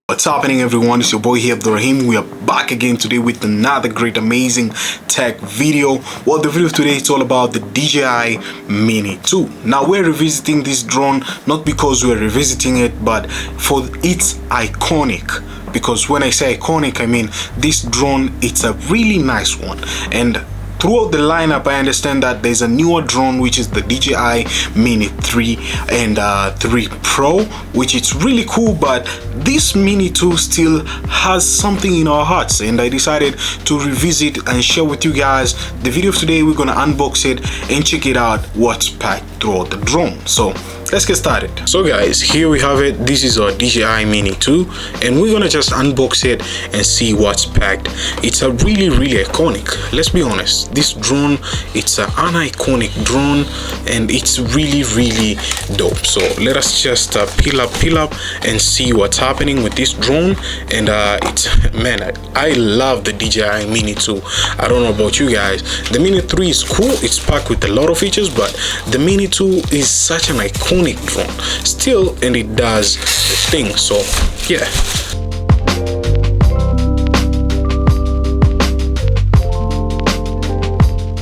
What's happening, everyone? It's your boy here, Abdurrahim. We are back again today with another great, amazing tech video. Well, the video today is all about the Dji Mini 2. Now, we're revisiting this drone not because we're revisiting it, but for its iconic. Because when I say iconic, I mean this drone, it's a really nice one. And throughout the lineup, I understand that there's a newer drone, which is the Dji Mini 3 and 3 Pro, which is really cool, but this Mini 2 still has something in our hearts, and I decided to revisit and share with you guys the video of today. We're gonna unbox it and check it out what's packed throughout the drone. So let's get started. So guys, here we have it. This is our Dji Mini 2, and we're gonna just unbox it and see what's packed. It's a really iconic. Let's be honest, this drone, it's an iconic drone, and it's really dope. So let us just peel up and see what's happening with this drone. And I love the Dji Mini 2. I don't know about you guys. The Mini 3 is cool, it's packed with a lot of features, but the Mini 2 is such an iconic drone still, and it does the thing. So yeah,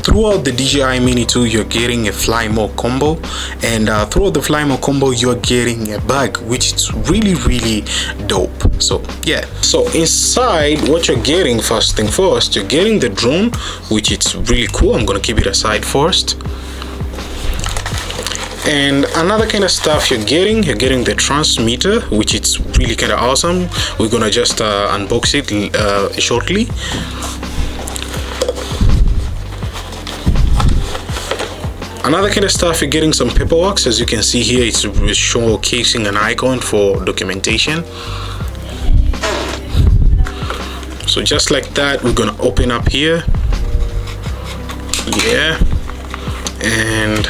throughout the Dji Mini 2, you're getting a fly mode combo, and throughout the fly mode combo, you're getting a bag, which is really dope. So yeah, so inside what you're getting, first thing first, you're getting the drone, which is really cool. I'm gonna keep it aside first. And another kind of stuff you're getting the transmitter, which is really kind of awesome. We're gonna just unbox it shortly. Another kind of stuff, you're getting some paperwork. As you can see here, it's showcasing an icon for documentation. So just like that, we're gonna open up here. Yeah, and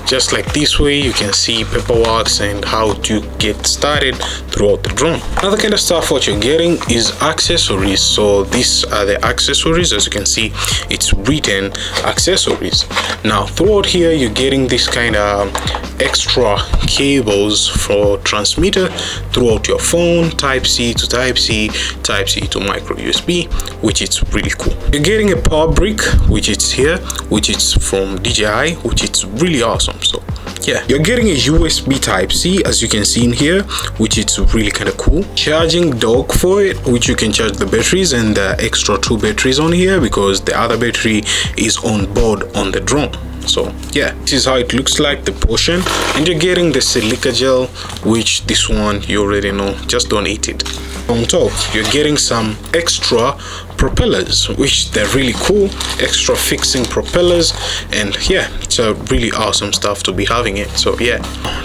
just like this way, you can see paperwork and how to get started throughout the drone. Another kind of stuff what you're getting is accessories. So these are the accessories. As you can see, it's written accessories. Now throughout here, you're getting this kind of extra cables for transmitter throughout your phone, type C to type C, type C to micro USB, which is really cool. You're getting a power brick, which is here, which is from DJI, which is really awesome. So yeah, you're getting a USB type C, as you can see in here, which is really kind of cool. Charging dock for it, which you can charge the batteries, and the extra 2 batteries on here because the other battery is on board on the drone. So yeah, this is how it looks like, the portion. And you're getting the silica gel, which this one you already know, just don't eat it. On top, you're getting some extra propellers, which they're really cool, extra fixing propellers, and yeah, it's a really awesome stuff to be having it. So yeah,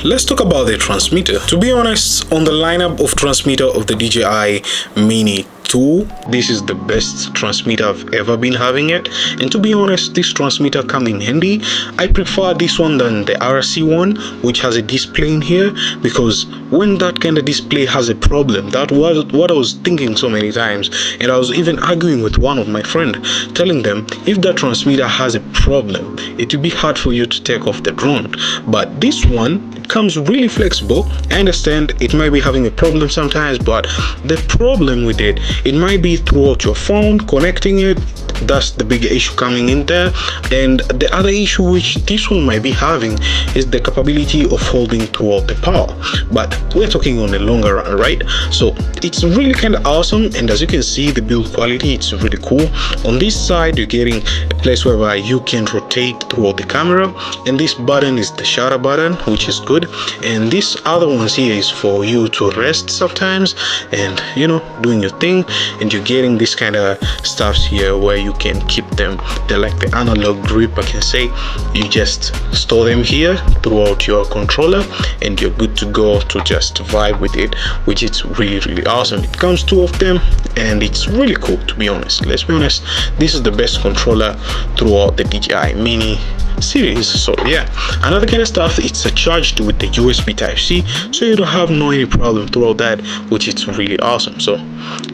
let's talk about the transmitter. To be honest, on the lineup of transmitter of the Dji Mini 2, this is the best transmitter I've ever been having it. And to be honest, this transmitter comes in handy. I prefer this one than the RC one, which has a display in here, because when that kind of display has a problem, that was what I was thinking so many times, and I was even arguing with one of my friend, telling them if that transmitter has a problem, it will be hard for you to take off the drone. But this one, it comes really flexible. I understand it might be having a problem sometimes, but the problem with it might be throughout your phone connecting it. That's the big issue coming in there. And the other issue which this one might be having is the capability of holding throughout the power, but we're talking on the longer run, right? So it's really kind of awesome, and as you can see, the build quality, it's really cool. On this side, you're getting a place whereby you can rotate throughout the camera, and this button is the shutter button, which is good. And this other ones here is for you to rest sometimes and, you know, doing your thing. And you're getting this kind of stuffs here where you can keep them. They're like the analog grip, I can say. You just store them here throughout your controller, and you're good to go to just vibe with it, which is really awesome. It comes 2 of them, and it's really cool, to be honest. Let's be honest, this is the best controller throughout the Dji Mini series. So yeah, another kind of stuff, it's charged with the USB Type-C, so you don't have any problem throughout that, which is really awesome. So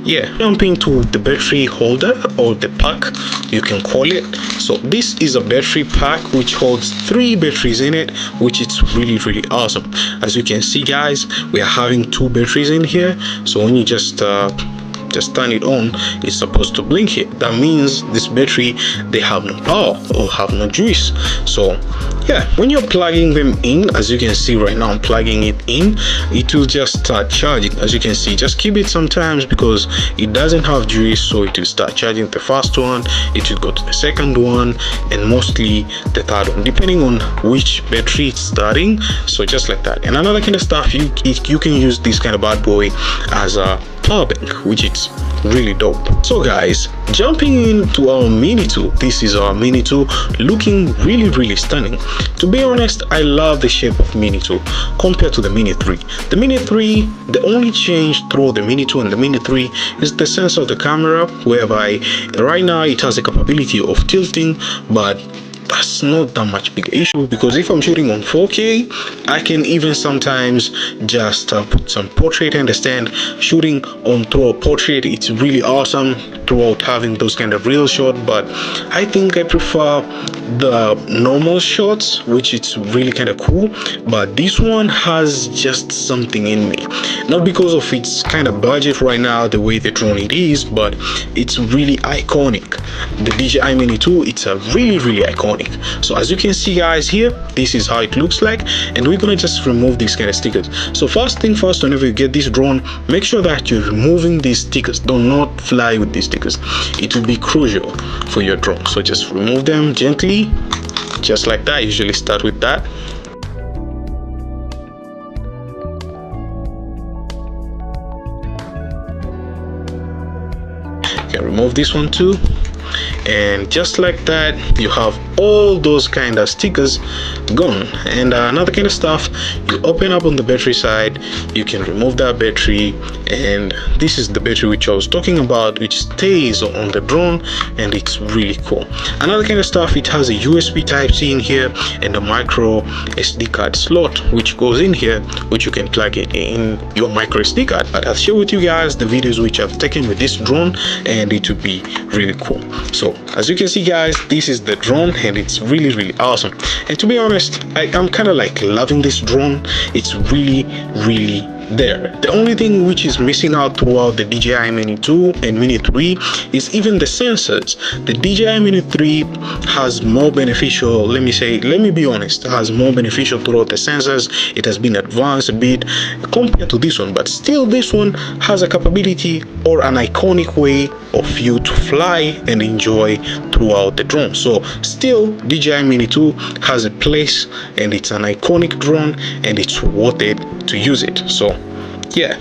yeah, jumping to the battery holder, or the pack you can call it. So this is a battery pack which holds 3 batteries in it, which is really awesome. As you can see guys, we are having 2 batteries in here. So when you just turn it on, it's supposed to blink here. That means this battery, they have no power or have no juice. So yeah, when you're plugging them in, as you can see right now, I'm plugging it in, it will just start charging. As you can see, just keep it sometimes because it doesn't have juice, so it will start charging the first one, it will go to the second one, and mostly the third one, depending on which battery it's starting. So just like that. And another kind of stuff, you can use this kind of bad boy as a power bank, which is really dope. So guys, jumping into our Mini 2, this is our Mini 2, looking really stunning. To be honest, I love the shape of Mini 2 compared to the Mini 3. The Mini 3, the only change through the Mini 2 and the Mini 3 is the sense of the camera, whereby right now it has the capability of tilting, but that's not that much big issue, because if I'm shooting on 4K, I can even sometimes just put some portrait. Understand, shooting on through a portrait, it's really awesome throughout having those kind of real shot, but I think I prefer the normal shots, which it's really kind of cool. But this one has just something in me, not because of its kind of budget right now, the way the drone it is, but it's really iconic. The DJI Mini 2, it's a really iconic. So as you can see guys here, this is how it looks like, and we're gonna just remove these kind of stickers. So first thing first, whenever you get this drone, make sure that you're removing these stickers. Do not fly with these stickers, it will be crucial for your drone. So just remove them gently, just like that. Usually start with that. You can remove this one too, and just like that, you have all those kind of stickers gone. And another kind of stuff, you open up on the battery side, you can remove that battery, and this is the battery which I was talking about, which stays on the drone, and it's really cool. Another kind of stuff, it has a USB Type-C in here and a micro SD card slot which goes in here, which you can plug it in your micro SD card. But I'll share with you guys the videos which I've taken with this drone, and it will be really cool. So as you can see guys, this is the drone, and it's really awesome. And to be honest, I'm kind of like loving this drone. It's really there. The only thing which is missing out throughout the DJI Mini 2 and Mini 3 is even the sensors. The DJI Mini 3 has more beneficial, let me be honest, has more beneficial throughout the sensors. It has been advanced a bit compared to this one, but still this one has a capability or an iconic way of you to fly and enjoy throughout the drone. So still, DJI Mini 2 has a place, and it's an iconic drone, and it's worth it to use it. So yeah.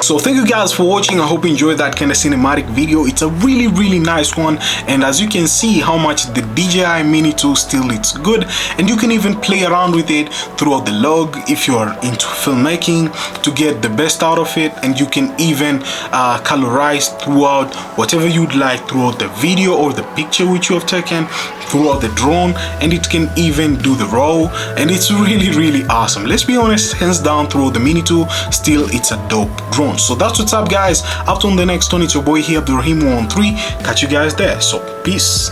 So thank you guys for watching. I hope you enjoyed that kind of cinematic video. It's a really nice one, and as you can see how much the DJI Mini 2 still it's good, and you can even play around with it throughout the log if you are into filmmaking to get the best out of it, and you can even colorize throughout whatever you'd like throughout the video or the picture which you have taken throughout the drone, and it can even do the raw, and it's really awesome. Let's be honest, hands down throughout the Mini 2, still it's a dope drone. So that's what's up guys. Up to the next one, it's your boy here Abdurrahim 113. Catch you guys there. So peace.